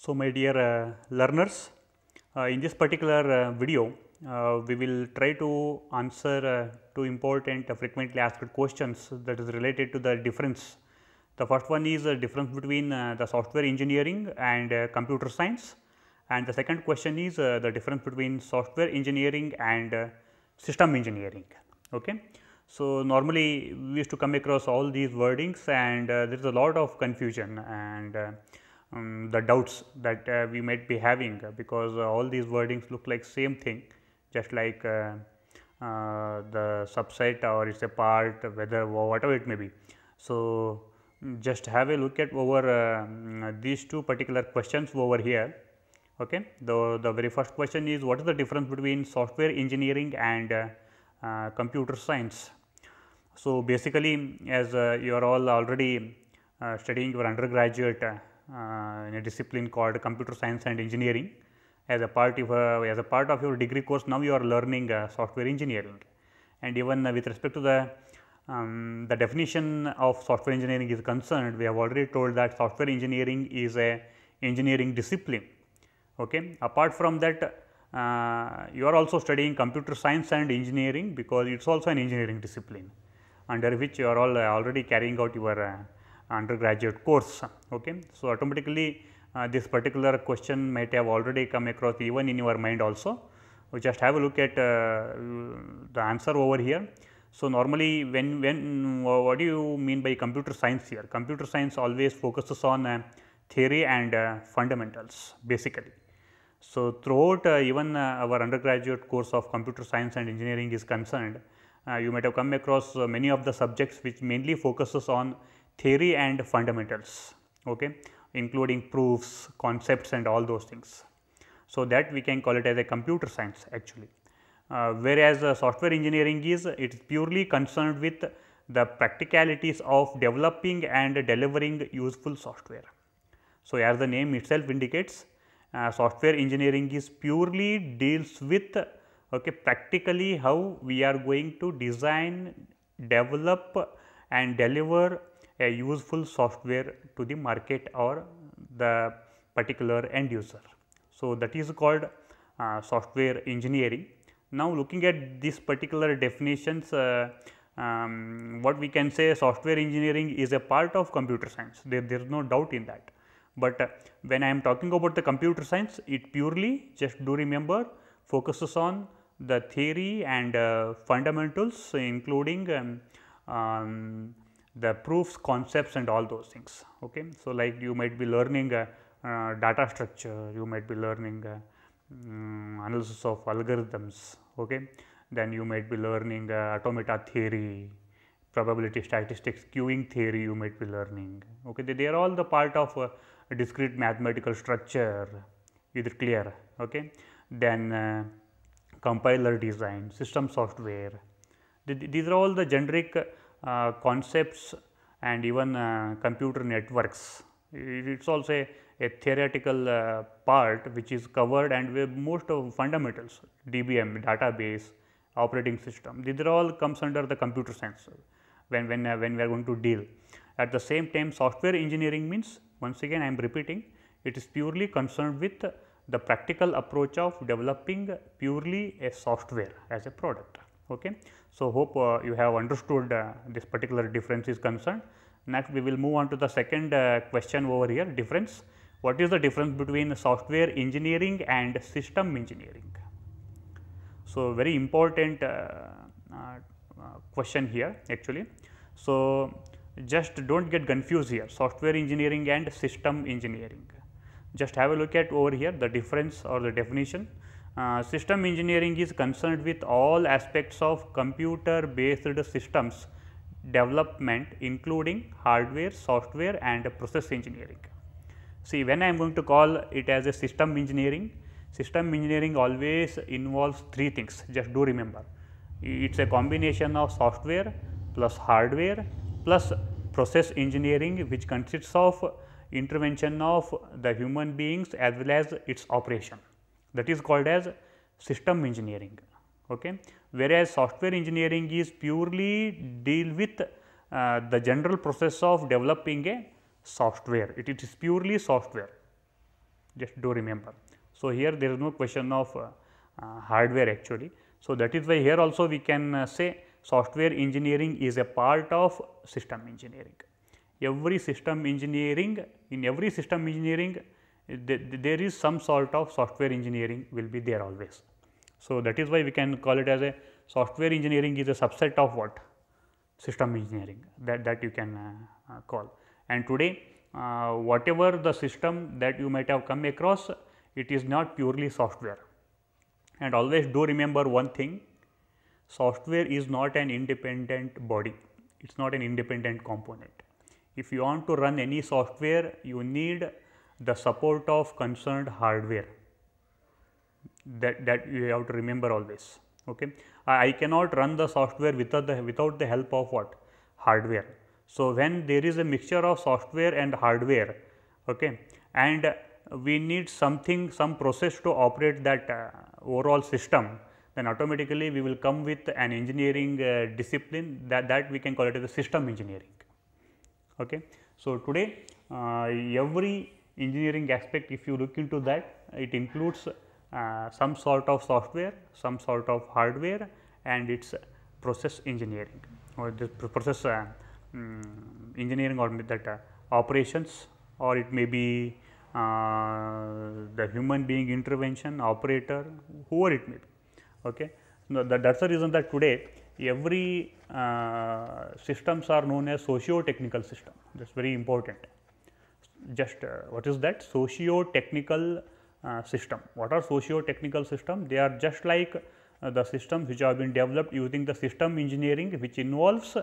So, my dear learners, in this particular video, we will try to answer two important frequently asked questions that is related to the difference. The first one is the difference between the software engineering and computer science, and the second question is the difference between software engineering and system engineering. Okay. So, normally we used to come across all these wordings and there is a lot of confusion and the doubts that we might be having because all these wordings look like same thing, just like the subset or it is a part, whether whatever it may be. So, just have a look at over these two particular questions over here. Okay. The very first question is, what is the difference between software engineering and computer science? So, basically as you are all already studying your undergraduate in a discipline called computer science and engineering, as a part of your degree course, now you are learning software engineering, and even with respect to the definition of software engineering is concerned, we have already told that software engineering is a engineering discipline. Okay. Apart from that, you are also studying computer science and engineering because it is also an engineering discipline under which you are all already carrying out your undergraduate course. Okay. So, automatically this particular question might have already come across even in your mind also. We just have a look at the answer over here. So, normally when what do you mean by computer science here? Computer science always focuses on theory and fundamentals basically. So, throughout even our undergraduate course of computer science and engineering is concerned, you might have come across many of the subjects which mainly focuses on theory and fundamentals, okay, including proofs, concepts and all those things. So, that we can call it as a computer science actually. Whereas software engineering is, it is purely concerned with the practicalities of developing and delivering useful software. So, as the name itself indicates, software engineering is purely deals with practically how we are going to design, develop and deliver a useful software to the market or the particular end user. So, that is called software engineering. Now, looking at this particular definitions, what we can say, software engineering is a part of computer science, there is no doubt in that. But when I am talking about the computer science, it purely, just do remember, focuses on the theory and fundamentals, including the proofs, concepts and all those things. Okay. So, like you might be learning data structure, you might be learning analysis of algorithms, okay. Then you might be learning automata theory, probability statistics, queuing theory you might be learning. Okay. They are all the part of a discrete mathematical structure, is it clear? Okay. Then compiler design, system software, these are all the generic concepts and even computer networks. It is also a theoretical part which is covered, and with most of fundamentals, DBM, database, operating system, these are all comes under the computer science when we are going to deal. At the same time, software engineering means, once again I am repeating, it is purely concerned with the practical approach of developing purely a software as a product. Okay. So, hope you have understood this particular difference is concerned. Next, we will move on to the second question over here, difference. What is the difference between software engineering and system engineering? So, very important question here actually. So, just do not get confused here, software engineering and system engineering. Just have a look at over here the difference or the definition. System engineering is concerned with all aspects of computer based systems development, including hardware, software and process engineering. See, when I am going to call it as a system engineering always involves three things, just do remember. It is a combination of software plus hardware plus process engineering, which consists of intervention of the human beings as well as its operation, that is called as system engineering. Okay. Whereas software engineering is purely deal with the general process of developing a software, it is purely software. just do remember. So, here there is no question of hardware actually. So, that is why here also we can say software engineering is a part of system engineering. Every system engineering, in every system engineering there is some sort of software engineering will be there always. So, that is why we can call it as a software engineering is a subset of what? System engineering, that you can call. And today whatever the system that you might have come across, it is not purely software. And always do remember one thing, software is not an independent body, it is not an independent component. If you want to run any software, you need the support of concerned hardware, that you have to remember always. Okay. I cannot run the software without the help of what? Hardware. So, when there is a mixture of software and hardware, okay, and we need something, some process to operate that overall system, then automatically we will come with an engineering discipline that we can call it as a system engineering. Okay. So, today every engineering aspect, if you look into that, it includes some sort of software, some sort of hardware, and its process engineering, or the process engineering, or that operations, or it may be the human being intervention, operator, whoever it may be. Okay. Now, that is the reason that today every systems are known as socio-technical system. That is very important. Just what is that? Socio-technical system. What are socio-technical system? They are just like the systems which have been developed using the system engineering, which involves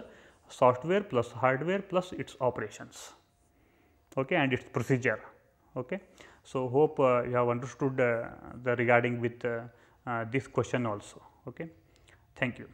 software plus hardware plus its operations, okay, and its procedure. Okay. So, hope you have understood the regarding with this question also. Okay. Thank you.